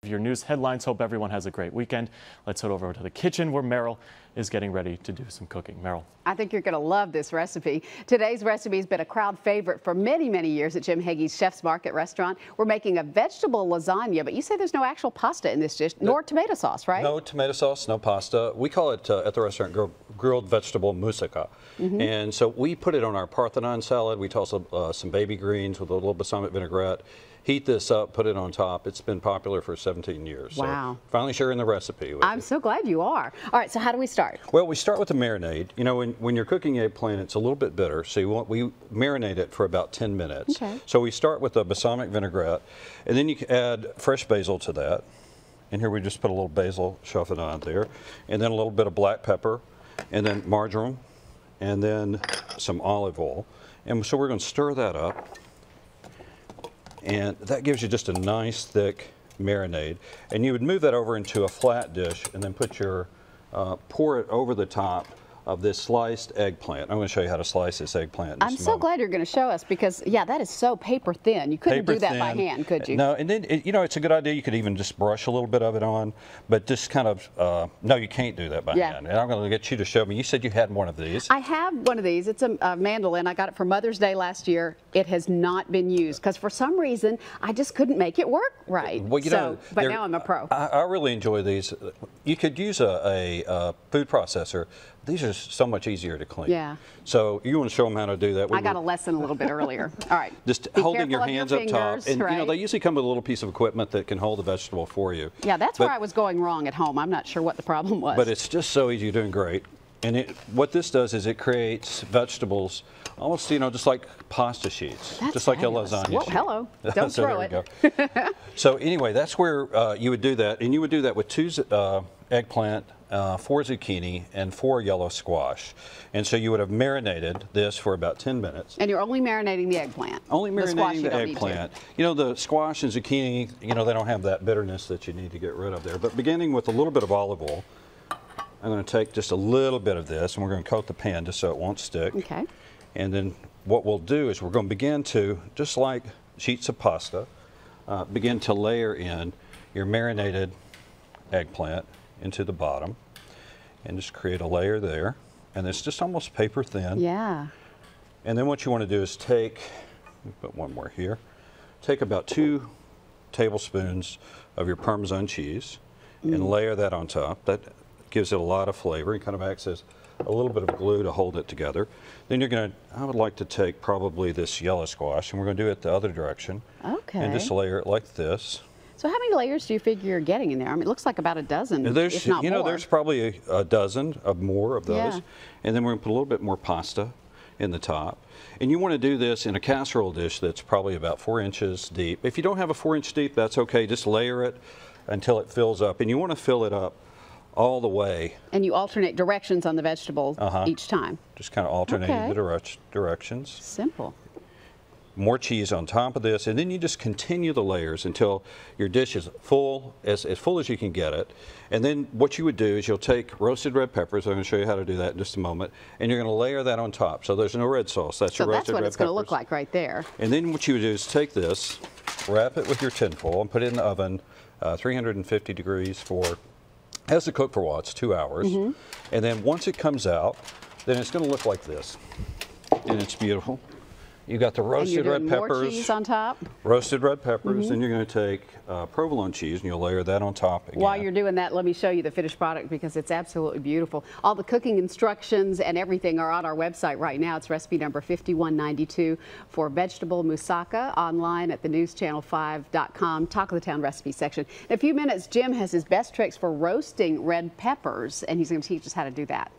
Your news headlines. Hope everyone has a great weekend. Let's head over to the kitchen where Meryl is getting ready to do some cooking. Meryl. I think you're going to love this recipe. Today's recipe has been a crowd favorite for many, many years at Jim Hagy's Chef's Market restaurant. We're making a vegetable lasagna, but you say there's no actual pasta in this dish, nor tomato sauce, right? No tomato sauce, no pasta. We call it at the restaurant grilled vegetable moussaka. And so we put it on our Parthenon salad. We toss some baby greens with a little balsamic vinaigrette. Heat this up, put it on top. It's been popular for 17 years. Wow. So finally sharing the recipe with I'm you. so glad you are. All right, so how do we start? Well, we start with the marinade. You know, when you're cooking eggplant, it's a little bit bitter, so we marinate it for about 10 minutes. Okay. So we start with a balsamic vinaigrette, and then you can add fresh basil to that. And here we just put a little basil, shove it on there, and then a little bit of black pepper, and then marjoram, and then some olive oil. And so we're going to stir that up. And that gives you just a nice thick marinade. And you would move that over into a flat dish and then put your, pour it over the top of this sliced eggplant. I'm going to show you how to slice this eggplant in I'm just a so moment. glad you're going to show us because, yeah, that is so paper thin. You couldn't do that by hand, could you? No, and then, you know, it's a good idea. You could even just brush a little bit of it on, but just kind of, no, you can't do that by hand. And I'm going to get you to show me. You said you had one of these. I have one of these. It's a mandolin. I got it for Mother's Day last year. It has not been used because for some reason I just couldn't make it work right. Well, you know, but now I'm a pro. I really enjoy these. You could use a food processor. These are so much easier to clean. Yeah. So you want to show them how to do that? I got a lesson a little bit earlier. All right. Just holding your hands up top, and you know they usually come with a little piece of equipment that can hold the vegetable for you. Yeah, that's where I was going wrong at home. I'm not sure what the problem was. But it's just so easy. You're doing great. And what this does is it creates vegetables almost, you know, just like pasta sheets, just like a lasagna sheet. Hello. Don't so throw it. Go. So anyway, that's where you would do that, and you would do that with 2 eggplant, 4 zucchini, and 4 yellow squash. And so you would have marinated this for about 10 minutes. And you're only marinating the eggplant. Only marinating the eggplant. You know, the squash and zucchini, you know, they don't have that bitterness that you need to get rid of there. But beginning with a little bit of olive oil, I'm going to take just a little bit of this, and we're going to coat the pan just so it won't stick. Okay. And then what we'll do is we're going to begin to, just like sheets of pasta, begin to layer in your marinated eggplant into the bottom, and just create a layer there. And it's just almost paper thin. Yeah. And then what you want to do is take, let me put one more here, take about 2 tablespoons of your Parmesan cheese and layer that on top. That gives it a lot of flavor and kind of acts as a little bit of glue to hold it together. Then you're going to, I would like to take probably this yellow squash, and we're going to do it the other direction. Okay. And just layer it like this. So how many layers do you figure you're getting in there? I mean, it looks like about a dozen, if not more. There's probably a dozen of more of those. Yeah. And then we're going to put a little bit more pasta in the top. And you want to do this in a casserole dish that's probably about 4 inches deep. If you don't have a 4-inch deep, that's okay. Just layer it until it fills up. And you want to fill it up all the way. And you alternate directions on the vegetable each time. Just kind of alternating the directions. Simple. More cheese on top of this, and then you just continue the layers until your dish is full, as full as you can get it. And then what you would do is you'll take roasted red peppers. I'm going to show you how to do that in just a moment. And you're going to layer that on top. So there's no red sauce. That's your roasted red peppers. So that's what it's going to look like right there. And then what you would do is take this, wrap it with your tinfoil, and put it in the oven, 350 degrees for, has to cook for a while. It's 2 hours. And then once it comes out, then it's going to look like this. And it's beautiful. You got the roasted red peppers. More cheese on top. Roasted red peppers. Then you're going to take provolone cheese and you'll layer that on top again. While you're doing that, let me show you the finished product because it's absolutely beautiful. All the cooking instructions and everything are on our website right now. It's recipe number 5192 for Vegetable Moussaka, online at thenewschannel5.com, Talk of the Town recipe section. In a few minutes, Jim has his best tricks for roasting red peppers, and he's going to teach us how to do that.